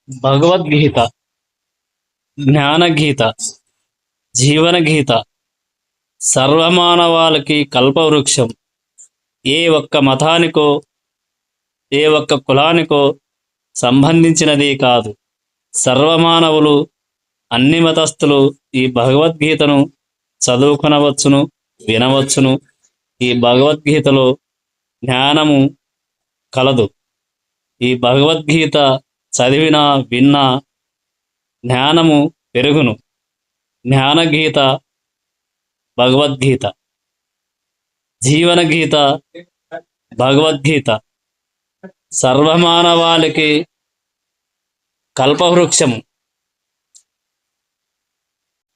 భగవద్గీత, జ్ఞానగీత, జీవనగీత, సర్వమానవాళికి కల్పవృక్షం. ఏ ఒక్క మతానికో, ఏ ఒక్క కులానికో సంబంధించినది కాదు. సర్వమానవులు, అన్ని మతస్థులు ఈ భగవద్గీతను చదువుకొనవచ్చును, వినవచ్చును. ఈ భగవద్గీతలో జ్ఞానము కలదు. ఈ భగవద్గీత చదివినా విన్నా జ్ఞానము పెరుగును. జ్ఞానగీత, భగవద్గీత, జీవనగీత, భగవద్గీత, సర్వమానవాళికి కల్పవృక్షము.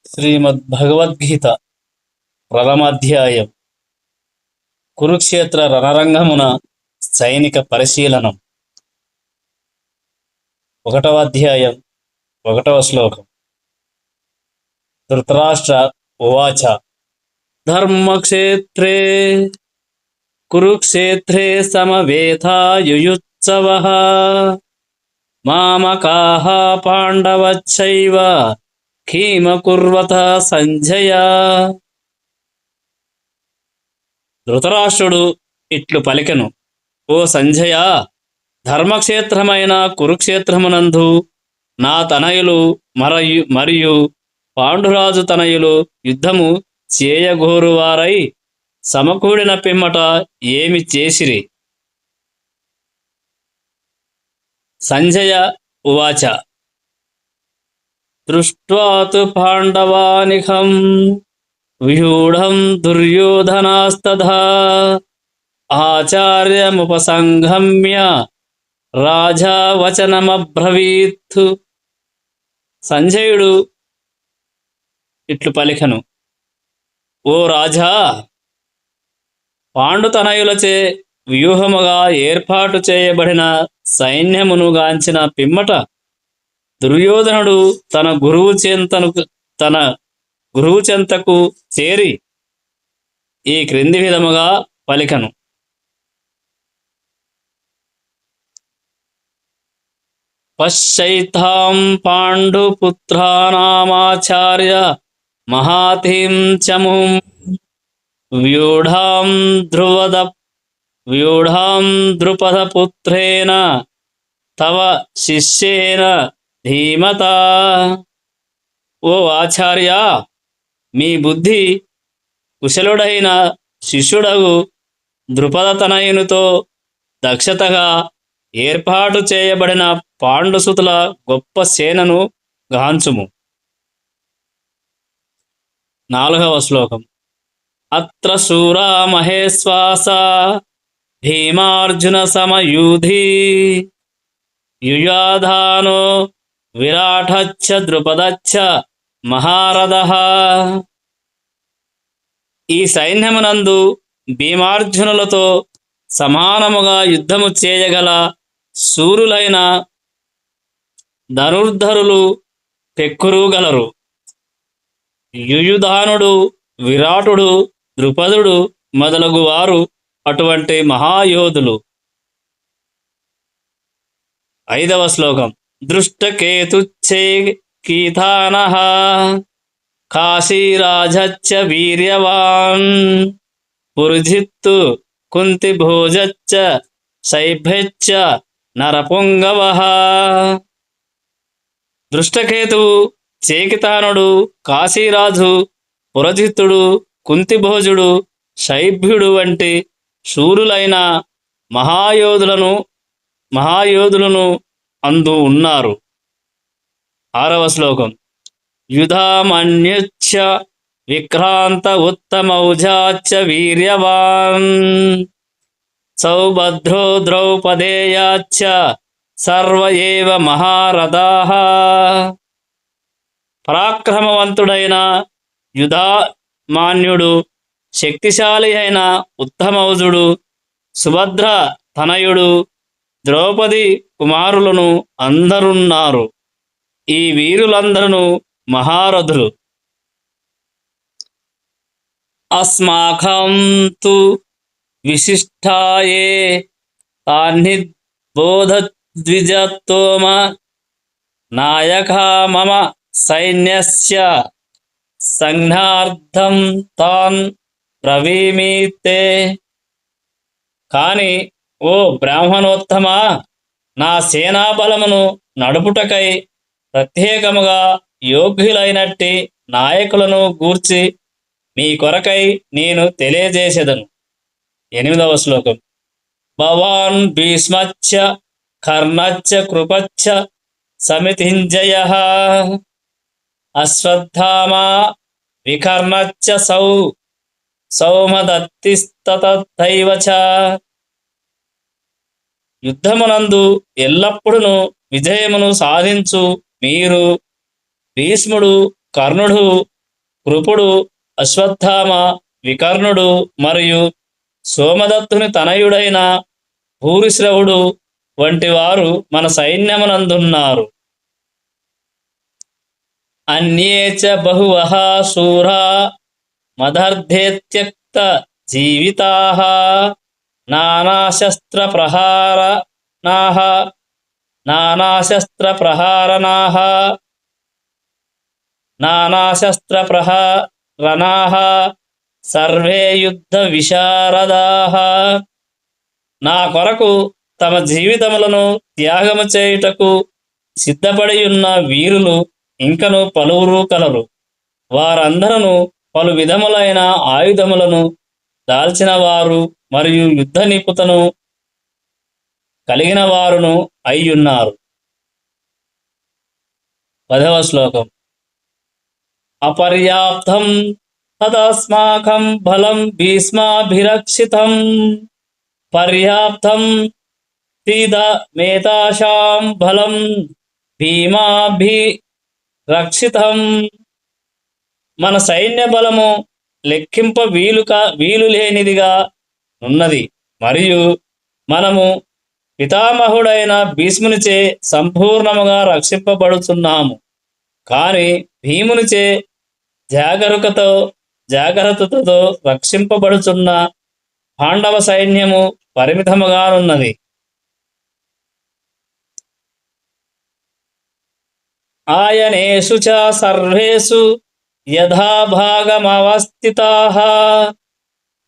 శ్రీమద్ భగవద్గీత ప్రథమాధ్యాయం. కురుక్షేత్ర రణరంగమున సైనిక పరిశీలనం. 1వ అధ్యాయం 1వ శ్లోకం. ధృతరాష్ట్ర ఉవాచ ధర్మక్షేత్రే కురుక్షేత్రే సమవేతాయుయుత్సవః మామకాః పాండవశ్చైవ కిమకుర్వత సంజయ. ధృతరాష్ట్రుడు ఇట్లు పలికెను: ఓ సంజయ, ధర్మక్షేత్రమైన కురుక్షేత్రమునందు నా తనయులు మరియు పాండురాజు తనయులు యుద్ధము చేయగోరువారై సమకూడిన పిమ్మట ఏమి చేసిరి? సంజయ ఉవాచ దృష్ట్వా తు పాండవానికం వ్యూఢం దుర్యోధనాస్తథా ఆచార్యముపసంగమ్య రాజా వచనమబ్రవీత్. సంజయుడు ఇట్లు పలికెను: ఓ రాజా, పాండుతనయులచే వ్యూహముగా ఏర్పాటు చేయబడిన సైన్యమును గాంచిన పిమ్మట దుర్యోధనుడు తన గురువు చెంతకు చేరి ఈ క్రింది విధముగా పలికను: పశ్చైతాం పాండుపుత్రానామాచార్య మహాతిం చముం వ్యూఢాం ద్రుపదపుత్రేణ తవ శిష్యేన ధీమతా. ఓ ఆచార్య, మీ బుద్ధి కుశలుడైన శిష్యుడగు ద్రుపదతనయునితో దక్షతగా ఏర్పాటు చేయబడిన పాండుసుతుల గొప్ప సేనను గాంచుము. 4వ శ్లోకం. అత్ర శూరా మహేశ్వాస భీమార్జున సమయూధి యుయాధానో విరాటచ్చ ద్రుపదచ్చ మహారథః. ఈ సైన్యమునందు భీమార్జునులతో సమానముగా యుద్ధము చేయగల శూరులైన ధనుర్ధరులు పెక్కురుగలరు. యుయుధానుడు, విరాటుడు, ద్రుపదుడు మొదలగు వారు అటువంటి మహాయోధులు. 5వ శ్లోకం. దృష్టకేతుచ్చే కీతానః కాశీరాజచ్చ వీర్యవాన్ పురుజిత్తు కుంతిభోజచ్చ శైభ్యచ్చ నరపుంగవః. దృష్టకేతువు, చేకితానుడు, కాశీరాజు, పురజిత్తుడు, కుంతిభోజుడు, శైభ్యుడు వంటి శూరులైన మహాయోధులను అందు ఉన్నారు. 6వ శ్లోకం. యుధామన్యుచ్చ విక్రాంత ఉత్తమౌజాచ్చ వీర్యవాన్ సౌభద్రో ద్రౌపదేయాచ్చ సర్వ ఏవ మహారథాః. పరాక్రమవంతుడైన యుధామాన్యుడు, శక్తిశాలి అయిన ఉత్తమౌజుడు, సుభద్ర తనయుడు, ద్రౌపది కుమారులను అందరున్నారు. ఈ వీరులందరూ మహారథులు. అస్మాకం తు విశిష్టాయే తాన్నిబోధద్విజతోమ నాయకా మమ సైన్యస్య సంజ్ఞార్థం తాన్ బ్రవీమి తే. కాని ఓ బ్రాహ్మణోత్తమా, నా సేనాబలమును నడుపుటకై ప్రత్యేకముగా యోగ్యులైనట్టి నాయకులను గూర్చి మీ కొరకై నేను తెలియజేసేదను. 8వ శ్లోకం. భవాన్ భీష్మచ్చ కర్ణచ్చ కృపచ్చ సమితింజయః అశ్వత్థామా వికర్ణచ్చ సౌమదత్తిస్తతథైవ చ. యుద్ధమునందు ఎల్లప్పుడూ విజయమును సాధించు మీరు భీష్ముడు, కర్ణుడు, కృపుడు, అశ్వత్థామ, వికర్ణుడు మరియు సోమదత్తుని తనయుడైన భూరిశ్రవుడు వంటి వారు మన సైన్యమునందున్నారు. అన్యే చ బహువః శూరా మదర్థే త్యక్త జీవితాః నానాశస్త్రప్రహారణాః సర్వే యుద్ధ విశారదాః. నా కొరకు తమ జీవితములను త్యాగము చేయుటకు సిద్ధపడియున్న వీరులు ఇంకను పలువురు కలరు. వారందరూ పలు విధములైన ఆయుధములను దాల్చిన వారు మరియు యుద్ధ నిపుణతను కలిగిన వారును అయ్యున్నారు. 10వ శ్లోకం. అపర్యాప్తం తదస్మాకం బలం భీష్మాభిరక్షితం పర్యాప్తం తీదమేతాశాం బలం భీమాభిరక్షితం. మన సైన్య బలము లెక్కింప వీలు లేనిదిగా ఉన్నది మరియు మనము పితామహుడైన భీష్మునిచే సంపూర్ణముగా రక్షింపబడుతున్నాము. కాని భీమునిచే జాగ్రత్తతో రక్షింపబడుచున్న పాండవ సైన్యము పరిమితముగానున్నది. ఆయనేషు చ సర్వేషు యథాభాగమవస్థితాః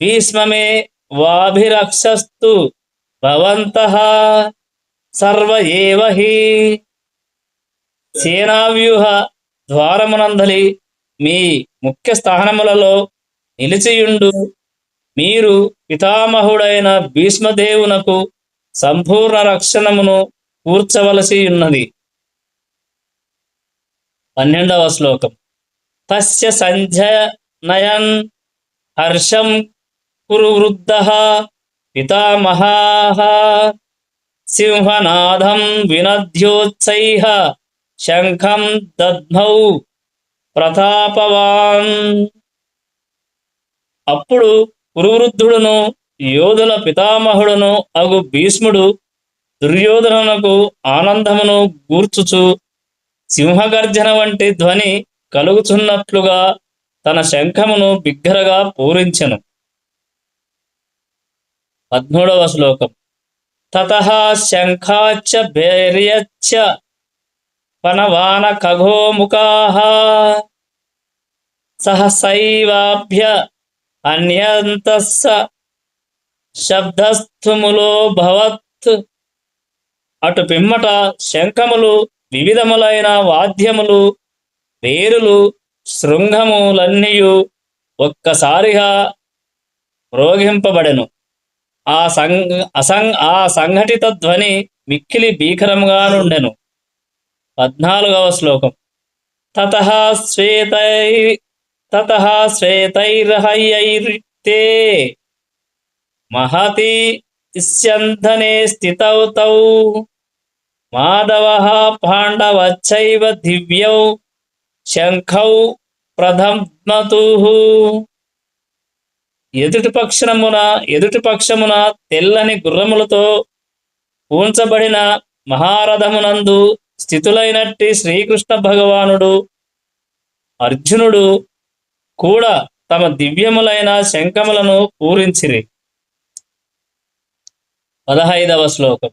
భీష్మమే వాభిరక్షస్తు భవంతః సర్వ ఏవ హి. సేనావ్యూహ ద్వారమునందలి మీ ముఖ్య స్థానములలో నిలిచియుండు మీరు పితామహుడైన భీష్మదేవునకు సంపూర్ణ రక్షణమును కూర్చవలసి ఉన్నది. 12వ శ్లోకం. తస్య సంజనయన్ హర్షం కురు వృద్ధః పితామహః సింహనాదం వినద్యోత్సైః శంఖం దద్మౌ ప్రతాపవాన్. అప్పుడు కురువృద్ధుడును యోధుల పితామహుడును అగు భీష్ముడు దుర్యోధనునకు ఆనందమును గూర్చుచు సింహగర్జన వంటి ధ్వని కలుగుచున్నట్లుగా తన శంఖమును బిగ్గరగా పూరించెను. 13వ శ్లోకం. తతః శంఖాచ్చ భైర్యచ్చ పనవాన ఖగోముఖాః సహసైవాభ్య అన్యంతస్స శబ్దస్థుములో భవత్. అటు పిమ్మట శంఖములు, వివిధములైన వాద్యములు, పేరులు, శృంగములన్నీయు ఒక్కసారిగా మ్రోగింపబడెను. ఆ సంఘటిత ధ్వని మిక్కిలి భీకరముగా నుండెను. 14వ శ్లోకం. తతః శ్వేతైర్హయైర్తే మహతి ఇస్యంధనే స్థితౌ తౌ మాధవః పాండవశ్చైవ దివ్యౌ శంఖౌ ప్రధమ్మతుః. ఎదుటి పక్షమున తెల్లని గుర్రములతో పూంచబడిన మహారథమునందు స్థితులైనట్టి శ్రీకృష్ణ భగవానుడు, అర్జునుడు కూడా తమ దివ్యములైన శంఖములను పూరించిరి. 15వ శ్లోకం.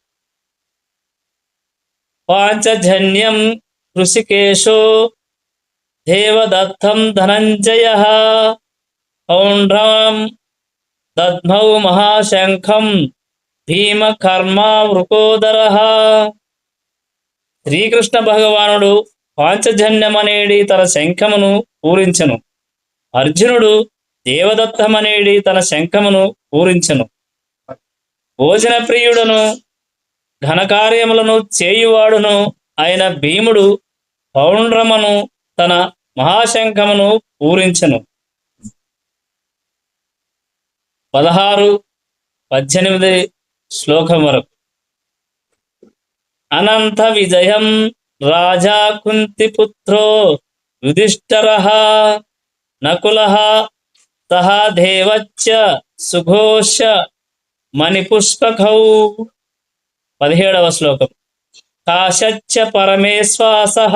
పాంచజన్యం హృషికేశో దేవదత్తం ధనంజయః పౌండ్రం దద్మౌ మహాశంఖం భీమకర్మా వృకోదరః. శ్రీకృష్ణ భగవానుడు పాంచజన్యమనేడి తన శంఖమును పూరించెను. అర్జునుడు దేవదత్తమనేడి తన శంఖమును పూరించెను. భోజన ప్రియుడను ఘనకార్యములను చేయువాడును అయిన భీముడు పౌండ్రమను తన మహాశంఖమును పూరించెను. 16-18 శ్లోకం వరకు. అనంత విజయం రాజా కుంతిపుత్రో యుధిష్ఠిరః నకులః సహదేవశ్చ సుఘోష మణిపుష్పకౌ. 17వ శ్లోకం. కాశచ్చ పరమేశ్వాసః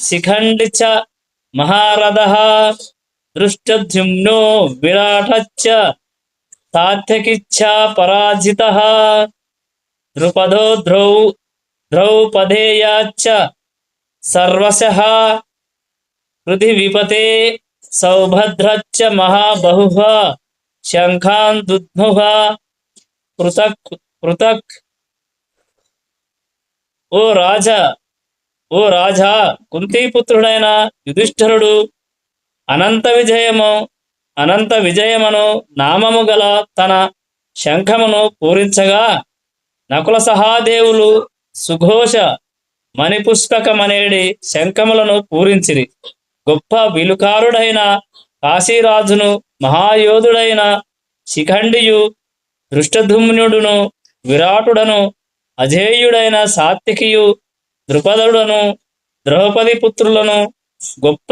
శిఖండి చ మహారథః దృష్టద్యుమ్నో విరాటశ్చ సాత్యకిచ్చా పరాజితః ద్రుపదో ద్రౌపదేయాశ్చ సర్వశః పృథివీపతే సౌభద్రశ్చ మహాబహుః శంఖాన్ దుద్ముః పృథక్ పృథక్. ఓ రాజా కుంతీపుత్రుడైన యుధిష్ఠిరుడు అనంత విజయమును నామము గల తన శంఖమును పూరించగా నకుల సహాదేవులు సుఘోష మణిపుష్పకమనేడి శంఖములను పూరించిరి. గొప్ప విలుకారుడైన కాశీరాజును మహాయోధుడైన శిఖండియు దృష్టధుమ్నుడును విరాటుడను అజేయుడైన సాత్వికియు ద్రుపదుడను ద్రౌపది పుత్రులను గొప్ప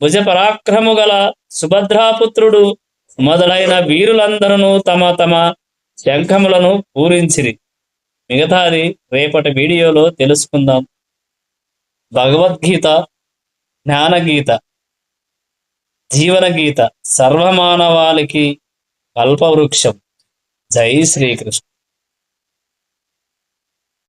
భుజ పరాక్రము గల సుభద్రాపుత్రుడు మొదలైన వీరులందరూ తమ తమ శంఖములను పూరించిరి. మిగతాది రేపటి వీడియోలో తెలుసుకుందాం. భగవద్గీత, జ్ఞానగీత, జీవనగీత సర్వమానవాళికి కల్పవృక్షం. జై శ్రీకృష్ణ.